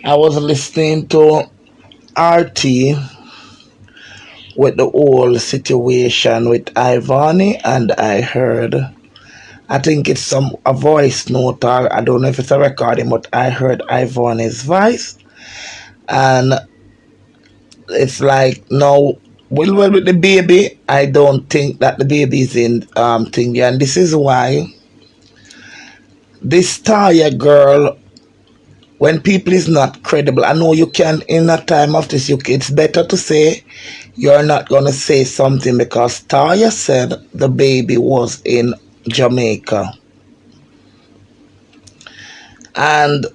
I was listening to RT with the whole situation with Ivany, and I heard, I think it's a voice note, or I don't know if it's a recording, but I heard Ivany's voice, and it's like no. Well, with the baby, I don't think that the baby is in thing, and this is why this Taya girl, when people is not credible, I know you can in a time of this. It's better to say you're not gonna say something because Taya said the baby was in Jamaica, and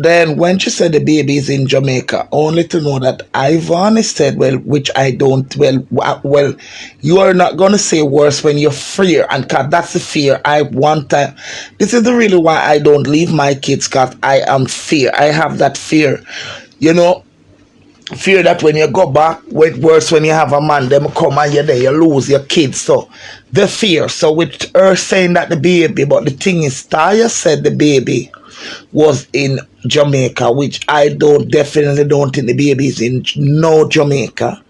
then when she said the baby is in Jamaica, only to know that Ivon said, well, which I don't, well, you are not gonna say worse when you're fear, and cause that's the fear. I one time, this is the really why I don't leave my kids, cause I am fear. I have that fear, you know, fear that when you go back, with worse when you have a man, them come and you're there, you lose your kids. So the fear. So with her saying that the baby, but the thing is, Taya said the baby was in Jamaica, which I definitely don't think the baby is in no Jamaica.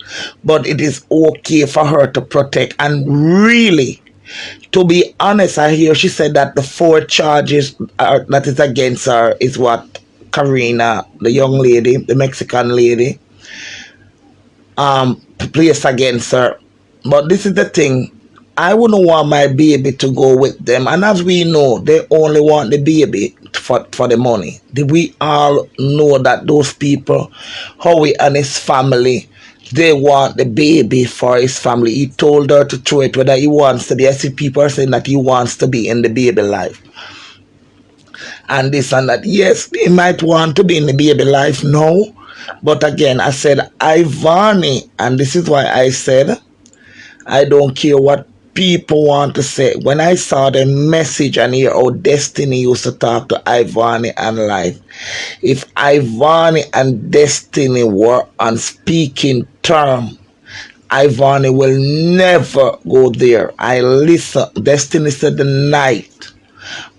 But it is okay for her to protect. And really, to be honest, I hear she said that the four charges that is against her is what Karina, the young lady, the Mexican lady, placed against her. But this is the thing. I wouldn't want my baby to go with them. And as we know, they only want the baby for the money. We all know that those people, Howie and his family, they want the baby for his family. He told her to throw it whether he wants to be. I see people are saying that he wants to be in the baby life. And this and that. Yes, he might want to be in the baby life now. But again, I said, Ivany, and this is why I said, I don't care what people want to say. When I saw the message and hear how Destiny used to talk to Ivany and Life, if Ivany and Destiny were on speaking term, Ivany will never go there. I listen. Destiny said the night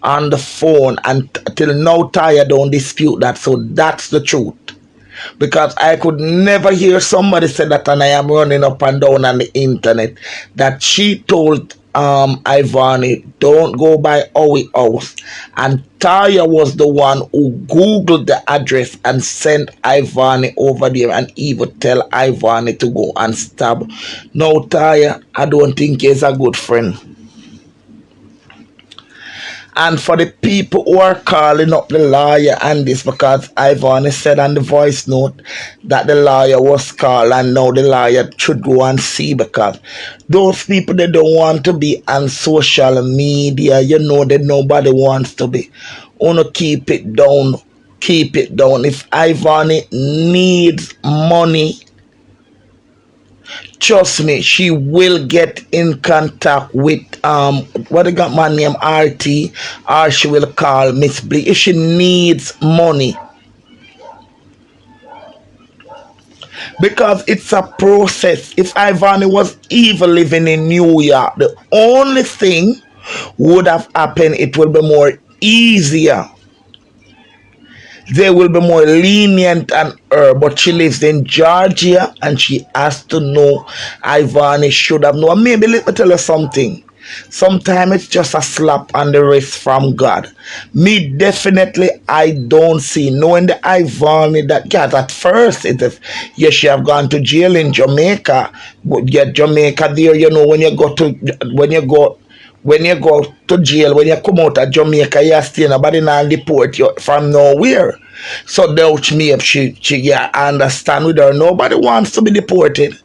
on the phone, and till now, Taya don't dispute that. So that's the truth. Because I could never hear somebody say that, and I am running up and down on the internet, that she told Ivany, don't go by Howie house. And Taya was the one who Googled the address and sent Ivany over there and even tell Ivany to go and stab. No, Taya, I don't think he's a good friend. And for the people who are calling up the lawyer and this, because Ivon said on the voice note that the lawyer was called and now the lawyer should go and see, because those people, they don't want to be on social media, you know, that nobody wants to be. Wanna keep it down, keep it down. If Ivon needs money, trust me, she will get in contact with what they got my name RT, or she will call Miss Blee if she needs money, because it's a process. If Ivany was even living in New York, the only thing would have happened, it will be more easier, they will be more lenient on her, but she lives in Georgia and she has to know. Ivany should have known. Maybe let me tell her something. Sometimes it's just a slap on the wrist from God. Me definitely, I don't see knowing the Ivany that got at first. It is, yes, she have gone to jail in Jamaica, but yet Jamaica there, you know, when you go to jail, when you come out of Jamaica, you stay, nobody now deport you from nowhere. So doubt me if she yeah, I understand with her. Nobody wants to be deported.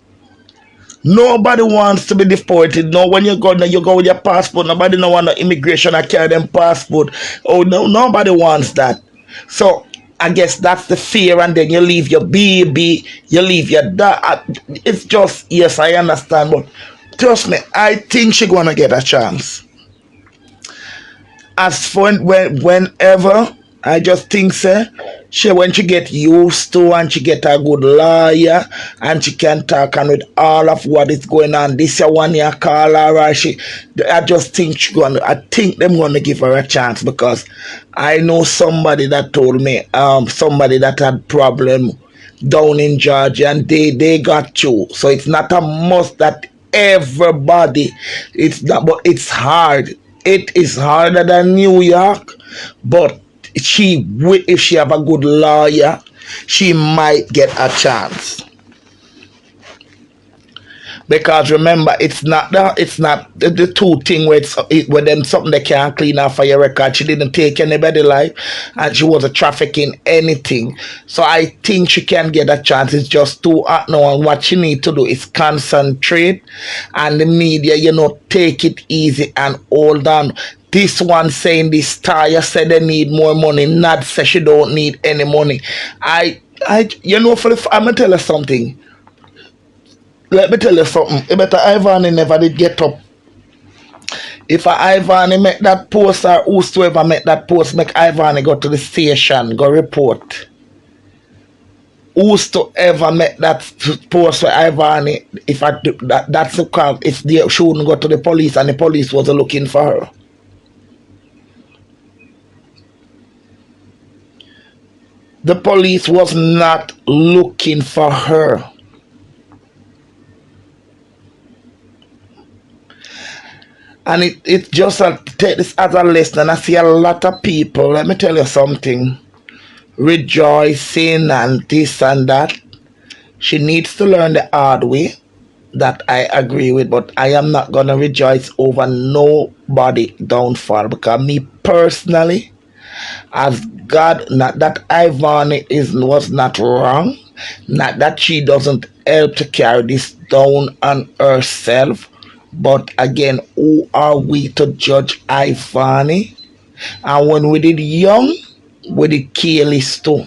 Nobody wants to be deported. No, when you go with your passport. Nobody no want no immigration. I carry them passport. Oh no, nobody wants that. So I guess that's the fear, and then you leave your baby, you leave your dad. It's just, yes, I understand, but trust me, I think she's gonna get a chance. As for whenever, I just think, sir, She when she get used to and she get a good lawyer and she can talk and with all of what is going on. This year one year call her or I just think I think them gonna give her a chance because I know somebody that told me somebody that had problem down in Georgia and they got you. So it's not a must that everybody it's not but it's hard. It is harder than New York, but if she have a good lawyer, she might get a chance. Because remember, it's not the two thing where where them something they can't clean off for your record. She didn't take anybody life, and she wasn't trafficking anything. So I think she can get a chance. It's just too hard now, and what she need to do is concentrate, and the media, take it easy and hold on. This one saying this Taya said they need more money. Nad said she don't need any money. I'm gonna tell her something. Let me tell you something. If better Ivany never did get up. If Ivany make that post or whosoever make that post, make Ivany go to the station, go report. Whosoever make that post for Ivany, if I do that's the call. If they shouldn't go to the police and the police was looking for her. The police was not looking for her. And it just take this as a lesson. And I see a lot of people, let me tell you something, rejoicing and this and that. She needs to learn the hard way. That I agree with, but I am not gonna rejoice over nobody downfall because me personally, as God, not that Ivany was not wrong, not that she doesn't help to carry this down on herself. But again, who are we to judge Ivany? And when we did young, we did careless too.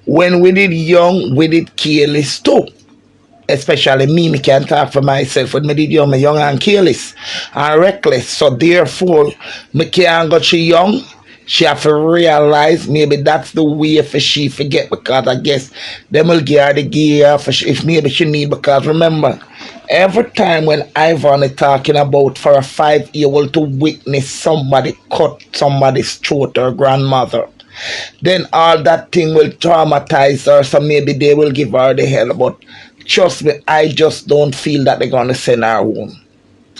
When we did young, we did careless too. Especially me can talk for myself. When me did young, me young and careless and reckless. So therefore, me can't go she young. She have to realize maybe that's the way for she forget because I guess them will give her the gear for if maybe she need because remember every time when Ivon is talking about for a 5-year-old to witness somebody cut somebody's throat or grandmother, then all that thing will traumatize her. So maybe they will give her the hell. But trust me, I just don't feel that they're gonna send her home.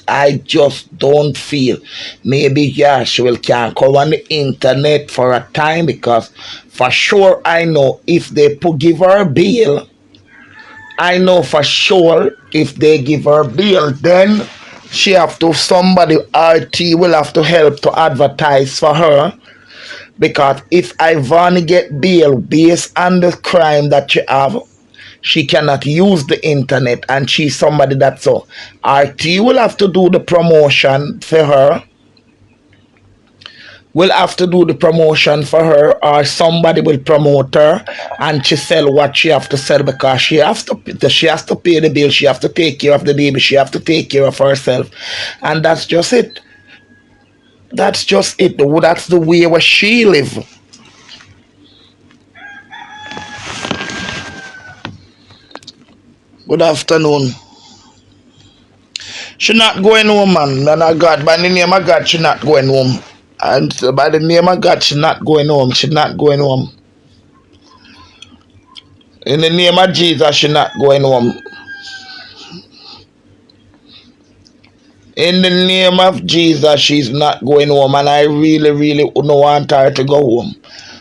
I just don't feel. Maybe yeah, she will can come on the internet for a time because for sure I know if they give her bail, I know for sure if they give her bail, then she have to somebody RT will have to help to advertise for her. Because if Ivany get bail based on the crime that she have, she cannot use the internet and she's somebody that's so RT will have to do the promotion for her. Will have to do the promotion for her or somebody will promote her and she sell what she have to sell because she has to pay the bill, she have to take care of the baby, she have to take care of herself. And that's just it. That's just it. That's the way where she live. Good afternoon. She not going home, man. Man of God, by the name of God, she not going home. And by the name of God, she not going home. She not going home. In the name of Jesus, she not going home. In the name of Jesus, she's not going home. And I really, really don't want her to go home.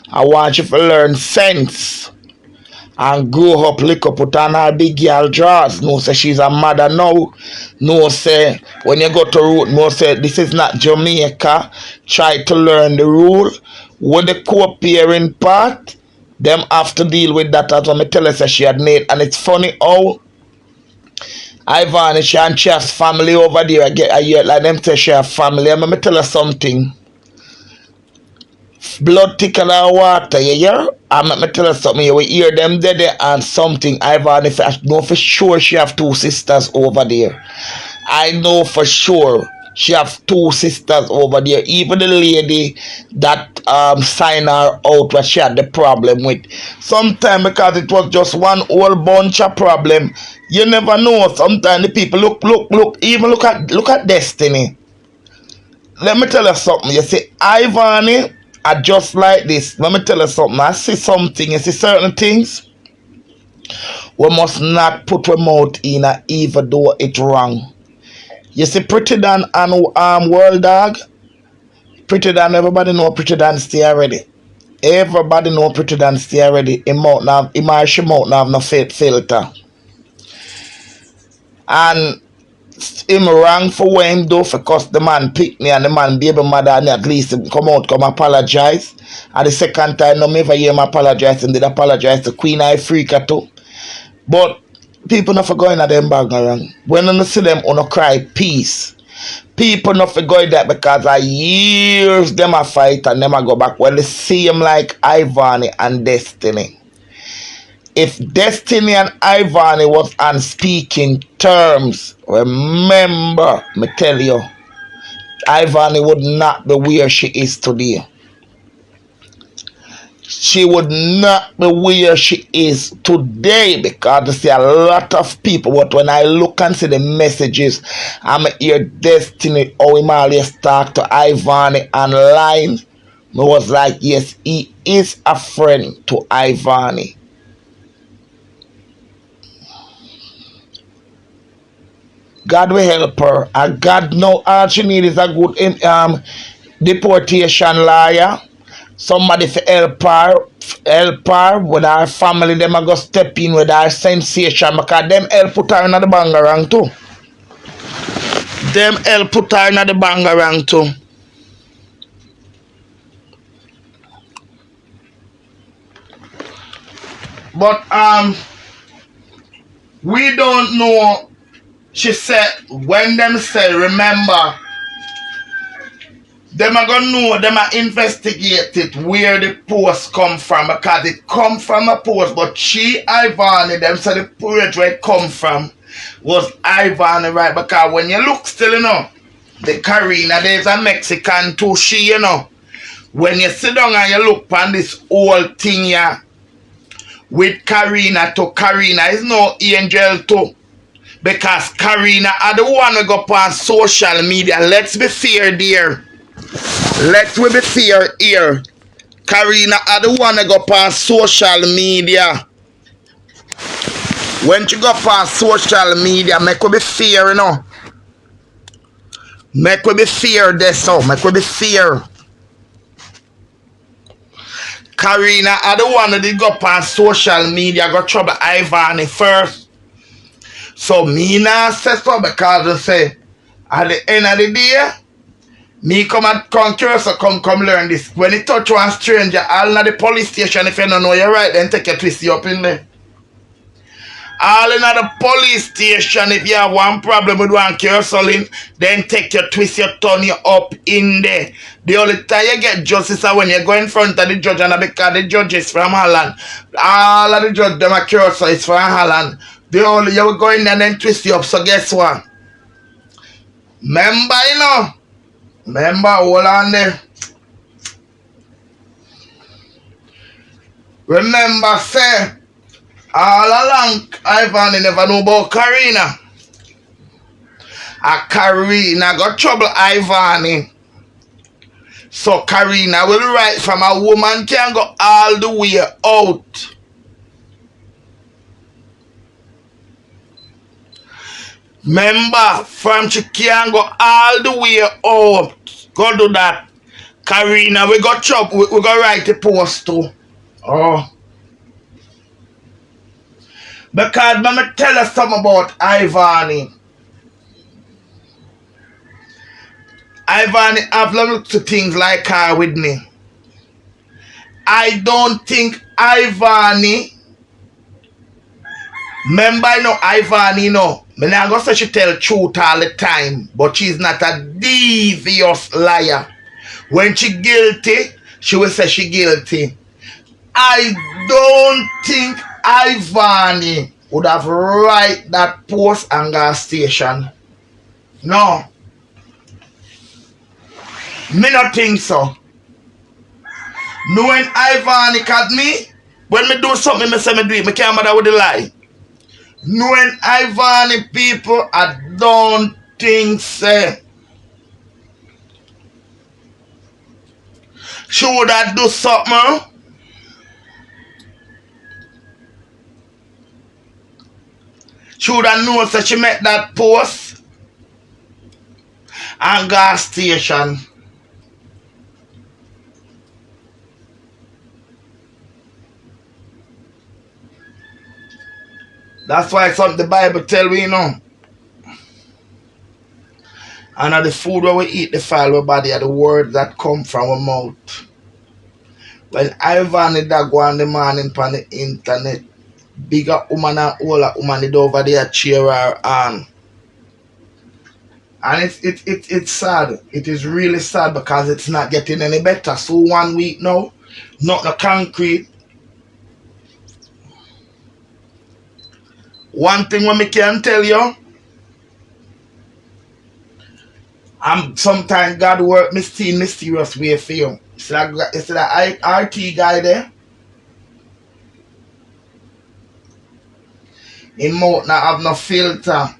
I want you to learn sense. And grow up, lick up, put on her big girl drawers. No say she's a mother now. No say when you go to root, no say this is not Jamaica. Try to learn the rule. With the co-parent part, them have to deal with that as I tell her say she had made. And it's funny how Ivon and she has family over there. I hear like them say she have family. I'm gonna tell her something. Blood thicker than water, you hear? I'm not tell you something, you will hear them there and something. Ivon, if I know for sure she have 2 sisters over there. I know for sure. She have two sisters over there. Even the lady that signed her out what she had the problem with. Sometimes because it was just one whole bunch of problem. You never know. Sometimes the people look. Even look at Destiny. Let me tell you something. You see, Ivany are just like this. Let me tell you something. I see something. You see certain things. We must not put our mouth in even though it's wrong. You see, Pretty Dan and World Dog. Pretty Dan, everybody know Pretty Dan stay already. Everybody know Pretty Dan stay already. Him mouth now, him or she mouth now have no filter. And him wrong for what him do because the man pick me and the man baby mother and at least him come out, come apologize. And the second time, no me ever hear him apologize and did apologize to Queen Ifrica too. But people not for going at them bag around. When you see them on cry peace. People not for going that because I years them a fight and them a go back. Well, they see him like Ivany and Destiny. If Destiny and Ivany was on speaking terms, remember, me tell you, Ivany would not be where she is today. She would not be where she is today because I see a lot of people. But when I look and see the messages, I'm hear Destiny, how him always talk to Ivany online. I was like, yes, he is a friend to Ivany. God will help her. And God know all she needs is a good deportation lawyer. Somebody for help her with her family. Them are go step in with her sensation because them help put her in the bangarang too. Them help put her in the bangarang too. But we don't know. She said when them say remember, them are gonna know, them are investigate it where the post come from because it come from a post. But she Ivany, them said the page where it come from was Ivany, right? Because when you look still, you know, the Karina, there's a Mexican too, she, you know. When you sit down and you look on this whole thing here with Karina to Karina, is no angel too. Because Karina are the one who go on social media. Let's be fair there. Let's be fair here. Karina are the one who go on social media. When you go on social media, make we be fair, you know. Make we be fair there, so. Make we be fair. Karina are the one who go on social media, go trouble Ivany first. So me not say so because I say at the end of the day, me come and conquer, so come learn this. When you touch one stranger, all in the police station, if you don't know you're right, then take your twist you up in there. All in the police station, if you have one problem with one cursing, then take your twist, you turn you up in there. The only time you get justice is when you go in front of the judge, and because the judge is from Holland. All of the judge, them are cursor is from Holland. The only you will go in there and then twist you up, so guess what? Remember, you know? Remember, hold on there. Remember, say, all along, Ivany never know about Karina. And Karina got trouble Ivany. So Karina will write from a woman can go all the way out. Remember, from she can go all the way out. Go do that. Karina, we got trouble. We got write the post too. Oh. Because let me tell you something about Ivany. Ivany have looked to things like her with me. I don't think Ivany. Remember, you know, Ivany, you know. I'm not going to say she tell truth all the time, but she's not a devious liar. When she guilty, she will say she guilty. I don't think Ivany would have write that post on gas station. No. Me not think so. Knowing Ivany at me, when me do something, me say me do it. Me can't bother with the lie. Knowing Ivany people, I don't think so. Should I do something? Should I know that she make that post? And gas station. That's why something the Bible tell we, you know. And of the food where we eat, the file our body are the words that come from our mouth. When Ivany that go on the morning on the internet, bigger woman and older woman is over there cheer her on. And it's sad. It is really sad because it's not getting any better. So 1 week now, not the concrete. One thing when me can tell you, sometimes God work mysterious way for you. It's that RT guy there. His mouth not have no filter.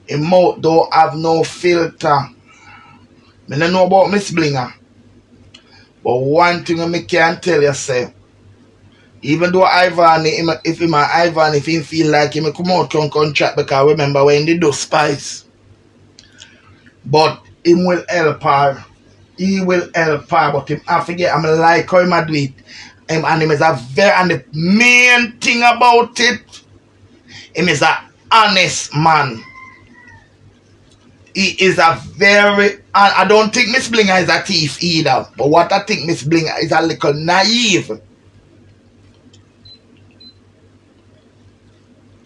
His mouth don't have no filter. I don't know about Miss Blinger. But one thing I can tell you, say, even though Ivany, if he feel like he come out come chat, because remember when they do spice. But him will help her. He will help her, but him I forget I'm like how him do it. And him is a very, and the main thing about it, him is an honest man. He is a very, and I don't think Miss Blinger is a thief either. But what I think Miss Blinger is a little naive.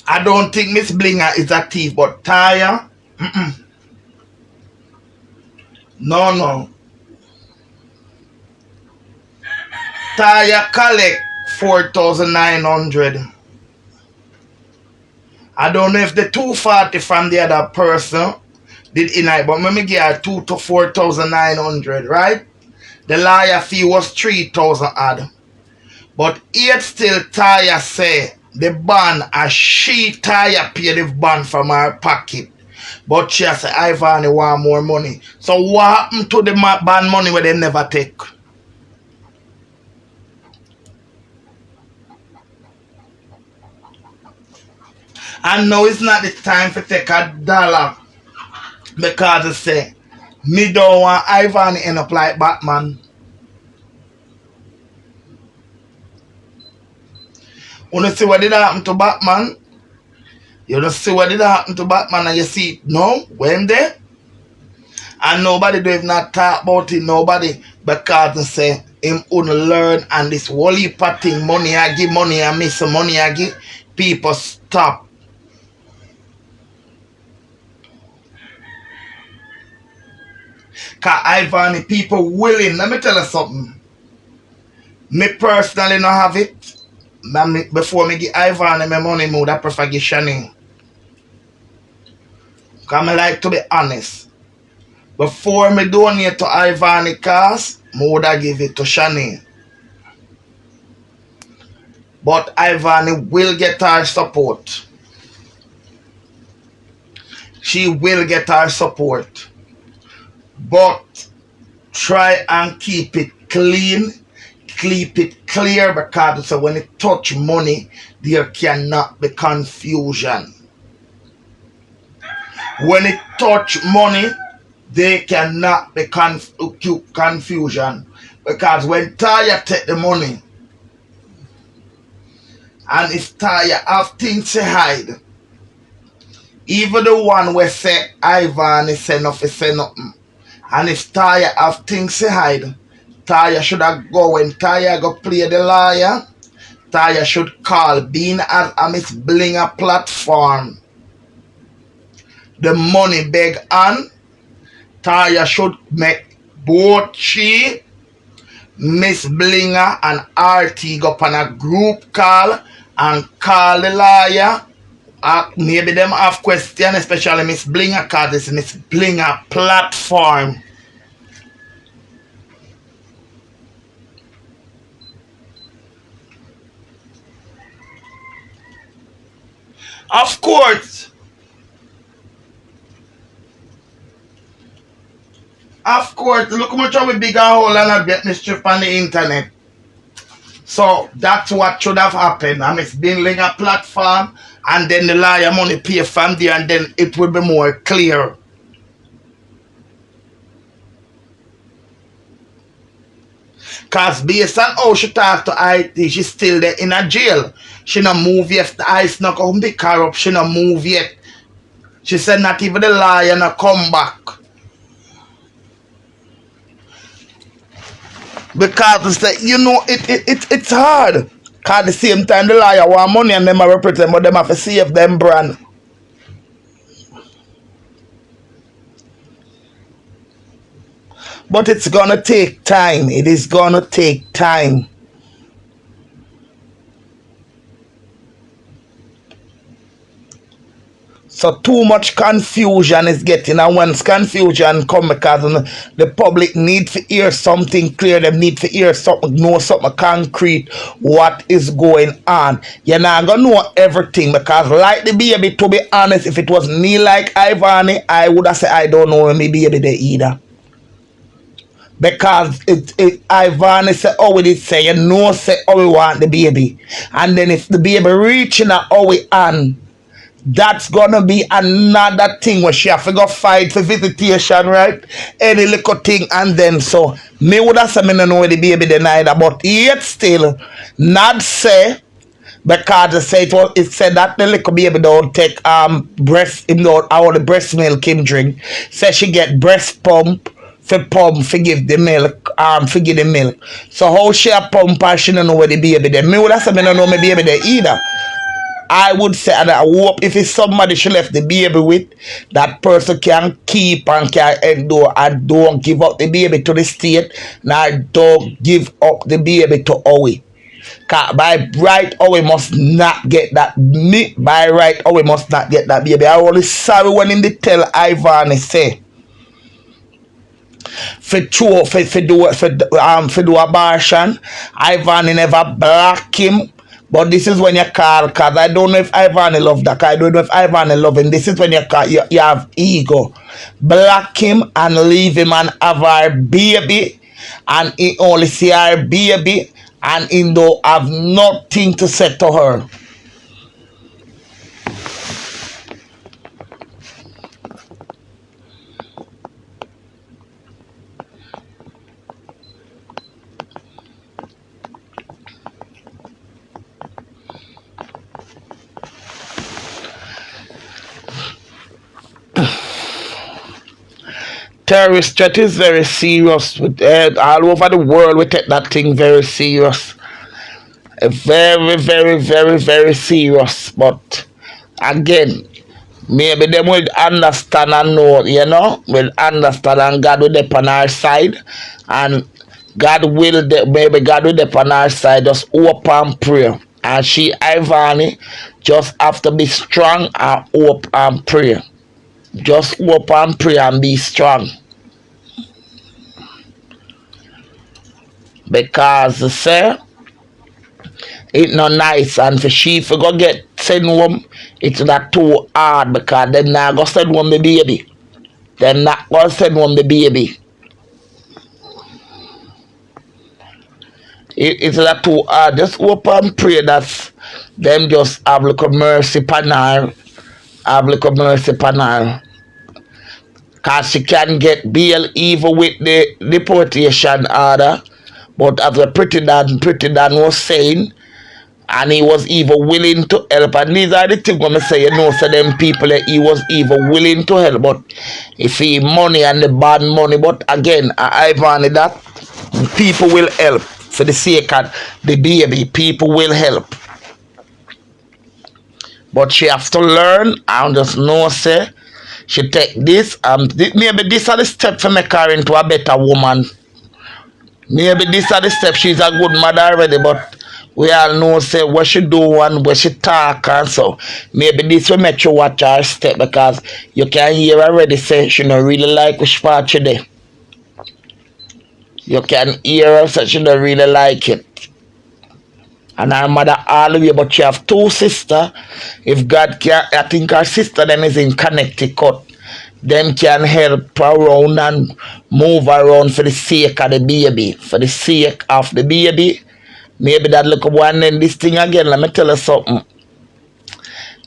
I don't think Miss Blinger is a thief, but Taya, no. Taya collect 4,900. I don't know if the 240 from the other person did in it, but me give her 2 to 4,900, right? The lawyer fee was 3,000 odd. But yet still Taya say the bond, as she Taya pay the bond from her pocket. But she say Ivany want more money. So what happened to the bond money where they never take? And now it's not the time to take $1 because they say me don't want Ivany end up like Batman. You see what did happen to Batman? You don't see what did happen to Batman and you see it now, when there? And nobody do even not talk about it, nobody, because they say him only learn and this whole heap of thing, money I give, money I miss, money I give, people stop. Because Ivany people willing, let me tell you something. Me personally not have it. Before me give Ivany my money, I would prefer give Shani. Because I like to be honest. Before me donate to Ivany cause, I would give it to Shani. But Ivany will get her support. She will get her support. But try and keep it clean, keep it clear, because so when it touch money, there cannot be confusion. When it touch money, there cannot be confusion. Because when Taya take the money, and if Taya have things to hide, even the one where say Ivany say nothing, say nothing. And if Taya have things to hide, Taya should have go when Taya go play the lawyer. Taya should call being as a Miss Blinger platform. The money beg on. Taya should make both she, Miss Blinger and RT go up on a group call and call the lawyer maybe them have question, especially Miss Blinger, because this Miss Blinger platform. Of course. Of course. Look how much of a bigger hole and I get mischief on the internet. So that's what should have happened. And it's building a platform, and then the lawyer money pay from there, and then it will be more clear. Because based on how she talked to IT, she's still there in a jail. She not move yet. The ice not come be corrupt. She not move yet. She said not even the lawyer not come back. Because you know it's hard. Because at the same time the lawyer want money and them are represent, but them have to save them brand. But it's gonna take time. It is gonna take time. So too much confusion is getting, and once confusion come, because the public need to hear something clear, they need to hear something, know something concrete, what is going on. You're not gonna know everything, because like the baby, to be honest, if it was me like Ivany, I would have said I don't know me baby there either. Because Ivany said, oh, we did say, you know, say, oh, we want the baby. And then if the baby reaching out, oh, we on, that's gonna be another thing where she have to go fight for visitation, right? Any little thing, and then so me would have said me no know where the baby then either, but yet still not say, because it said that the little baby don't take breast, him don't all the breast milk him drink. Say she get breast pump for give the milk, for give the milk. So how she a pump and she don't know where the baby there. Me would have said me no know my baby there either. I would say, and I hope if it's somebody she left the baby with, that person can keep and can endure, and don't give up the baby to the state, and don't give up the baby to HOWIE. By right, HOWIE must not get that. By right, HOWIE must not get that baby. I only sorry when him they tell Ivany say, for do abortion, Ivany never block him. But this is when you call, because I don't know if Ivany love that, I don't know if Ivany love him. This is when you call, you have ego. Block him and leave him and have our baby, and he only see our baby, and he don't have nothing to say to her. Terrorist threat is very serious. All over the world, we take that thing very serious. Very, very, very, very serious. But again, maybe them will understand and know, you know, will understand, and God will be on our side. And maybe God will be on our side. Just hope and pray. And she, Ivany, just have to be strong and hope and pray. Just hope and pray and be strong. Because say it's not nice, and for she to go get sent home, it's not too hard, because them not go send home the baby. Them not go send home the baby. It's not too hard. Just hope and pray that them just have a little mercy upon her. Have a little mercy upon her. Because she can get bail even with the deportation order. But as the Pretty Dan was saying, and he was even willing to help. And these are the things when I say, you know, so them people, he was even willing to help. But you see, money and the bad money. But again, Ivany, that people will help. For the sake of the baby, people will help. But she has to learn and just know, say, she take this, maybe this are the steps to make her into a better woman. Maybe this are the steps. She's a good mother already, but We all know say what she do and what she talk and so. Maybe this will make you watch her step because you can hear already say she don't really like which part she there. You can hear her say she don't really like it. And her mother all the way, but she have two sisters. If God can, I think her sister then is in Connecticut. Them can help around and move around for the sake of the baby. For the sake of the baby. Maybe that look one and this thing again. Let me tell you something.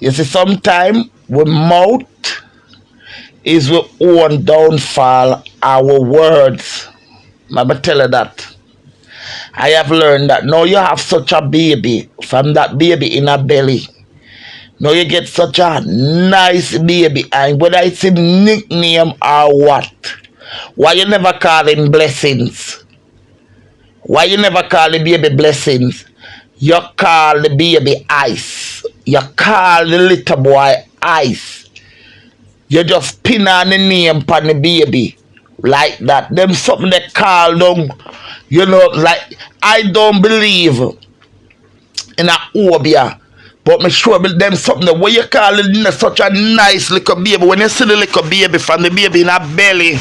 You see, sometimes we mouth is we own downfall, our words. Let me tell you that. I have learned that now you have such a baby from that baby in a belly. Now you get such a nice baby, and whether it's a nickname or what, why you never call him blessings? Why you never call the baby blessings? You call the baby ice. You call the little boy ice. You just pin on the name on the baby like that. Them something they call them. You know, like, I don't believe in a obia, but me sure them something the way you call it such a nice little baby. When you see the little baby from the baby in a belly,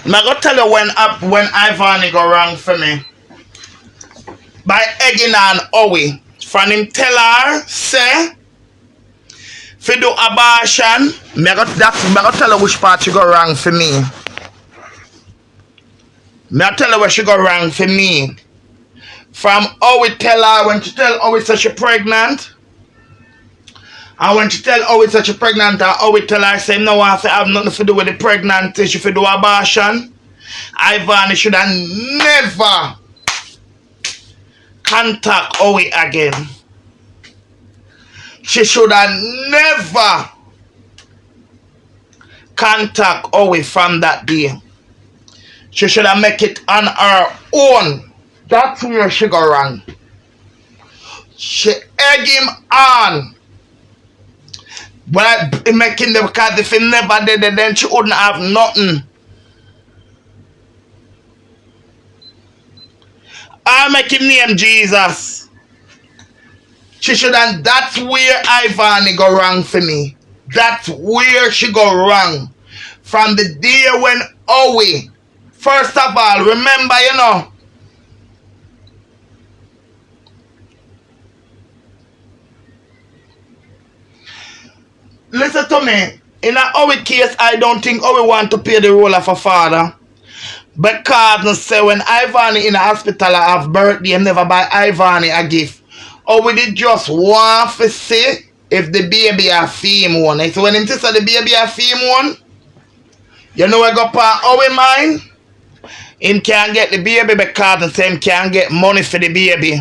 I'm gonna tell you when Ivany go wrong for me. By egging on Howie, from him tell her, say, if you do abortion, I gonna tell her which part she go wrong for me. I tell her where she go wrong for me. From Howie tell her, when she tell Howie say she pregnant, and when she tell Howie say she pregnant, and Howie tell her, say, no, I have nothing to do with the pregnancy, she do abortion, Ivany should have never contact Howie again. She should have never contact Howie from that day. She should have make it on her own. That's where she go wrong. She egg him on. But making the, because if he never did it, then she wouldn't have nothing. I make him name Jesus. She should have, that's where Ivany go wrong for me. That's where she go wrong. From the day when Howie, first of all, remember, you know, listen to me. In a Howie case, I don't think Howie want to play the role of a father. Because say when Ivany in the hospital have birthday, him never buy Ivany a gift. Or we did just want to see if the baby a fame one. So when him say the baby a fame one, you know I go pa Howie mind? Him can't get the baby because him can't get money for the baby.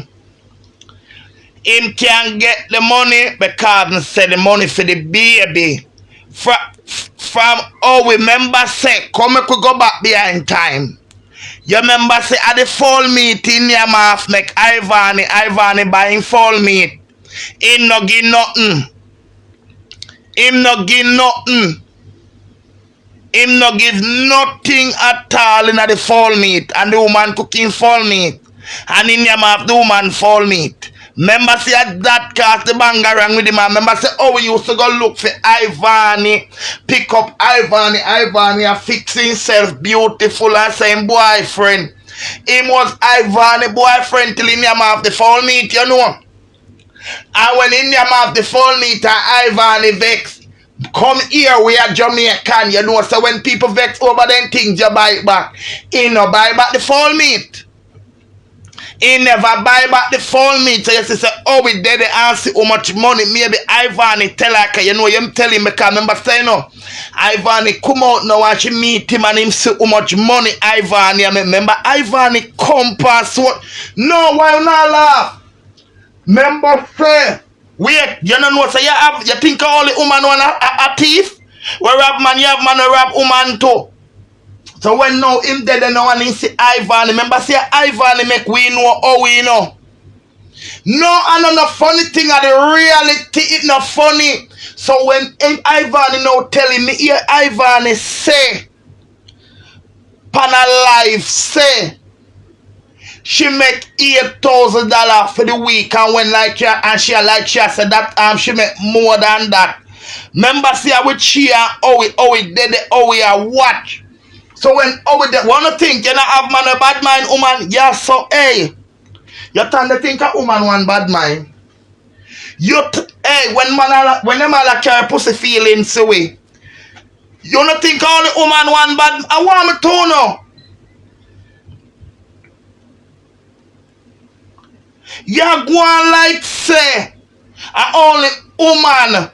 Him can't get the money because say the money for the baby. From Howie, remember say, come we could go back behind time. You remember say at the fall meet in your mouth make Ivany buying fall meat. Him no give nothing. Him no give nothing. Him no give nothing at all in the fall meat. And the woman cooking fall meat. And in your mouth the woman fall meat. Remember say at that cast the banger rang with him. Remember say oh we used to go look for Ivany. Pick up Ivany a fix himself beautiful and same boyfriend. Him was Ivany boyfriend till in your mouth the fall meat, you know. And when in your mouth the fall meat and Ivany vex. Come here, we are Jamaican, you know. So when people vex over them things, you buy it back. He no buy back the fall meat. He never buy back the fall meat. So you say, oh, we did it and see how much money. Maybe Ivany tell her, you know, you tell him because remember saying no. Ivany come out now and she meet him and him see how much money Ivany. I remember Ivany come past what? No, why you not laugh? Remember say, wait, you don't know, so you think all the woman want a thief? Where rap man, you have man who rap woman too. So when now him dead and now and he see Ivany, remember say Ivany make we know how we know. No, and no funny thing of the reality, it not funny. So when Ivany now telling me, here Ivany say, Pana life say, she make $8,000 for the week, and when like she said that she make more than that. Remember see how she and Howie did the Howie a watch. So when Howie they wanna think you know have man a bad mind woman, yeah, so hey, you tend to think a woman one bad mind. Hey, when them all carry pussy feelings away, you don't think all the woman one bad. I want me to know. You go on like say, I only woman.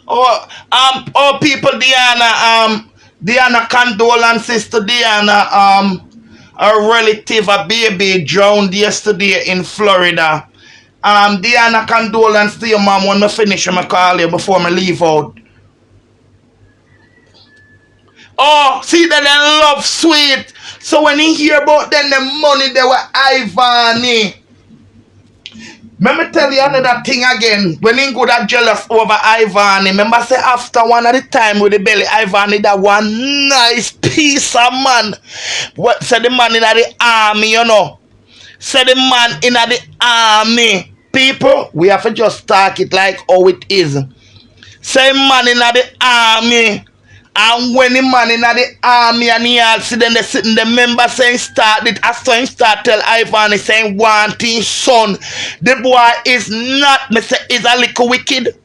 Oh, people, Diana condolences to Diana, a relative, a baby drowned yesterday in Florida. Diana, condolence to your mom. When I finish, I call you before I leave out. Oh, see that they love sweet. So when you hear about them, the money they were Ivany. Let me tell you another thing again. When you go that jealous over Ivany, remember say after one of the time with the belly, Ivany that one nice piece of man. What said the man in the army, you know? Say the man in the army. People, we have to just talk it like how it is. Say man in the army. And when the man in the army and he all see them they sitting the member saying start it. As so he start tell Ivany saying one thing son. The boy is not, me say is a little wicked.